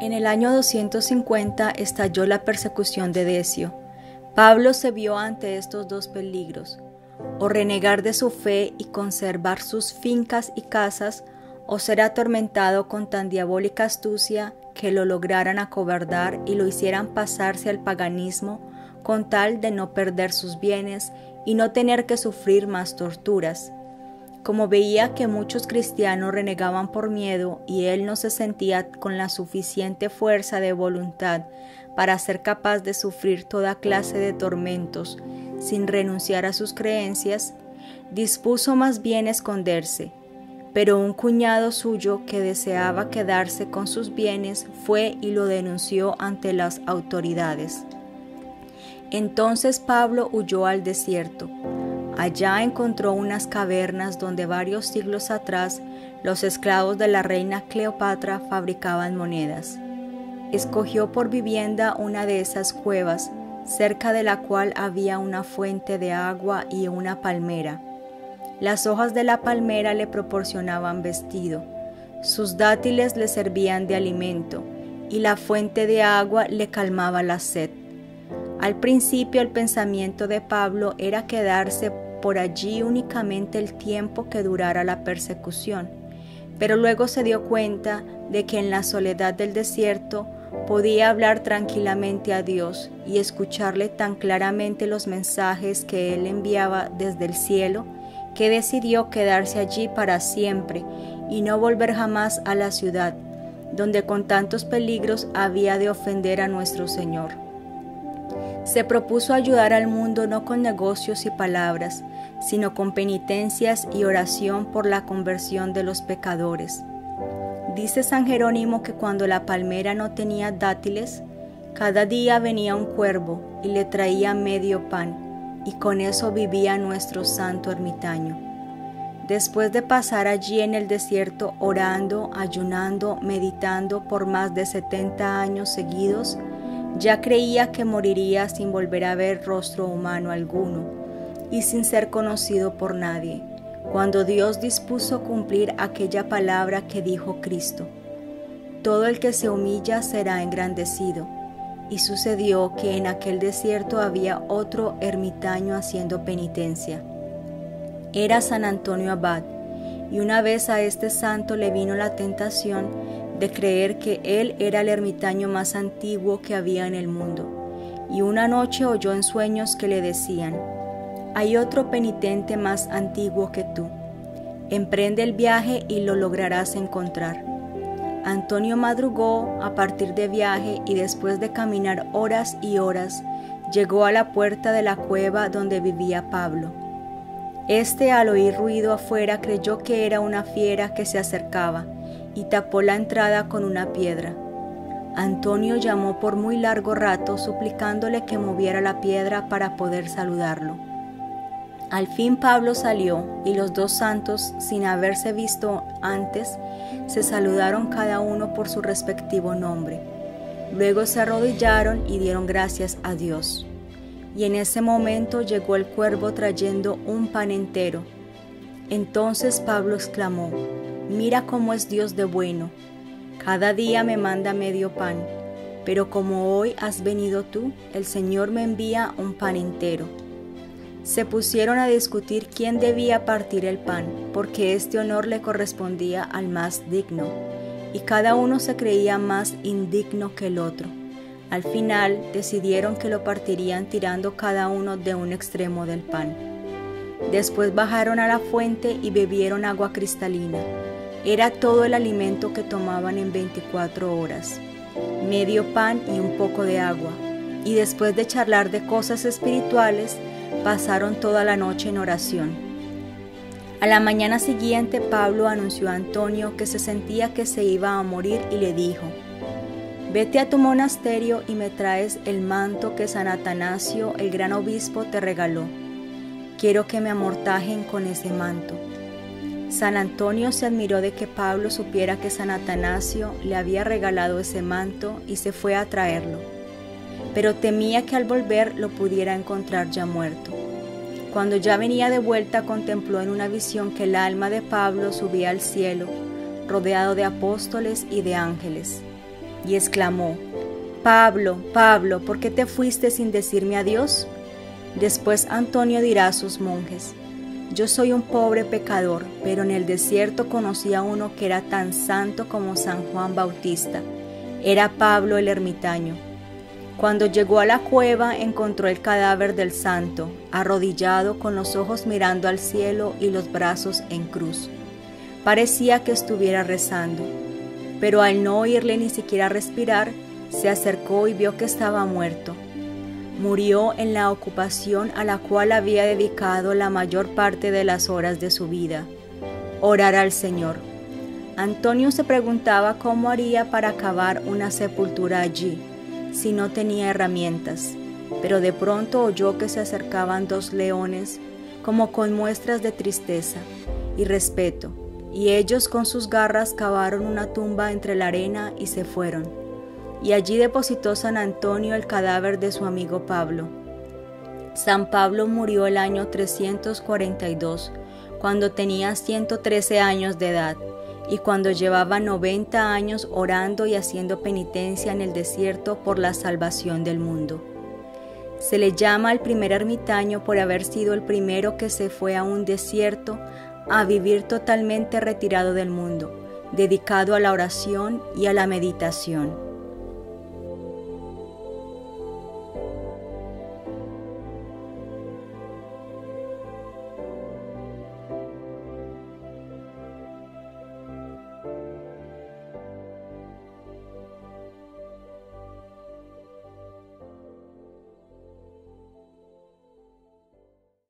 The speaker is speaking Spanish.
En el año 250 estalló la persecución de Decio. Pablo se vio ante estos dos peligros: o renegar de su fe y conservar sus fincas y casas, o ser atormentado con tan diabólica astucia que lo lograran acobardar y lo hicieran pasarse al paganismo con tal de no perder sus bienes y no tener que sufrir más torturas. Como veía que muchos cristianos renegaban por miedo y él no se sentía con la suficiente fuerza de voluntad para ser capaz de sufrir toda clase de tormentos sin renunciar a sus creencias, dispuso más bien esconderse. Pero un cuñado suyo que deseaba quedarse con sus bienes fue y lo denunció ante las autoridades. Entonces Pablo huyó al desierto. Allá encontró unas cavernas donde varios siglos atrás los esclavos de la reina Cleopatra fabricaban monedas. Escogió por vivienda una de esas cuevas, cerca de la cual había una fuente de agua y una palmera. Las hojas de la palmera le proporcionaban vestido, sus dátiles le servían de alimento, y la fuente de agua le calmaba la sed. Al principio el pensamiento de Pablo era quedarse por allí únicamente el tiempo que durara la persecución, pero luego se dio cuenta de que en la soledad del desierto podía hablar tranquilamente a Dios y escucharle tan claramente los mensajes que Él enviaba desde el cielo, que decidió quedarse allí para siempre y no volver jamás a la ciudad, donde con tantos peligros había de ofender a nuestro Señor. Se propuso ayudar al mundo no con negocios y palabras, sino con penitencias y oración por la conversión de los pecadores. Dice San Jerónimo que cuando la palmera no tenía dátiles, cada día venía un cuervo y le traía medio pan, y con eso vivía nuestro santo ermitaño. Después de pasar allí en el desierto orando, ayunando, meditando por más de 70 años seguidos, ya creía que moriría sin volver a ver rostro humano alguno y sin ser conocido por nadie, cuando Dios dispuso cumplir aquella palabra que dijo Cristo: todo el que se humilla será engrandecido. Y sucedió que en aquel desierto había otro ermitaño haciendo penitencia. Era San Antonio Abad, y una vez a este santo le vino la tentación de creer que él era el ermitaño más antiguo que había en el mundo, y una noche oyó en sueños que le decían: hay otro penitente más antiguo que tú, emprende el viaje y lo lograrás encontrar. Antonio madrugó a partir de viaje y después de caminar horas y horas, llegó a la puerta de la cueva donde vivía Pablo. Este, al oír ruido afuera, creyó que era una fiera que se acercaba y tapó la entrada con una piedra. Antonio llamó por muy largo rato, suplicándole que moviera la piedra para poder saludarlo. Al fin Pablo salió, y los dos santos, sin haberse visto antes, se saludaron cada uno por su respectivo nombre. Luego se arrodillaron y dieron gracias a Dios. Y en ese momento llegó el cuervo trayendo un pan entero. Entonces Pablo exclamó: mira cómo es Dios de bueno. Cada día me manda medio pan, pero como hoy has venido tú, el Señor me envía un pan entero. Se pusieron a discutir quién debía partir el pan, porque este honor le correspondía al más digno, y cada uno se creía más indigno que el otro. Al final decidieron que lo partirían tirando cada uno de un extremo del pan. Después bajaron a la fuente y bebieron agua cristalina. Era todo el alimento que tomaban en 24 horas, medio pan y un poco de agua, y después de charlar de cosas espirituales, pasaron toda la noche en oración. A la mañana siguiente Pablo anunció a Antonio que se sentía que se iba a morir y le dijo: vete a tu monasterio y me traes el manto que San Atanasio, el gran obispo, te regaló. Quiero que me amortajen con ese manto. San Antonio se admiró de que Pablo supiera que San Atanasio le había regalado ese manto y se fue a traerlo, pero temía que al volver lo pudiera encontrar ya muerto. Cuando ya venía de vuelta, contempló en una visión que el alma de Pablo subía al cielo, rodeado de apóstoles y de ángeles. y exclamó: Pablo, Pablo, ¿por qué te fuiste sin decirme adiós? Después Antonio dirá a sus monjes: yo soy un pobre pecador, pero en el desierto conocí a uno que era tan santo como San Juan Bautista. Era Pablo el ermitaño. Cuando llegó a la cueva encontró el cadáver del santo, arrodillado con los ojos mirando al cielo y los brazos en cruz. Parecía que estuviera rezando, pero al no oírle ni siquiera respirar, se acercó y vio que estaba muerto. Murió en la ocupación a la cual había dedicado la mayor parte de las horas de su vida: orar al Señor. Antonio se preguntaba cómo haría para cavar una sepultura allí, si no tenía herramientas, pero de pronto oyó que se acercaban dos leones, como con muestras de tristeza y respeto, y ellos con sus garras cavaron una tumba entre la arena y se fueron. Y allí depositó San Antonio el cadáver de su amigo Pablo. San Pablo murió el año 342, cuando tenía 113 años de edad, y cuando llevaba 90 años orando y haciendo penitencia en el desierto por la salvación del mundo. Se le llama el primer ermitaño por haber sido el primero que se fue a un desierto a vivir totalmente retirado del mundo, dedicado a la oración y a la meditación.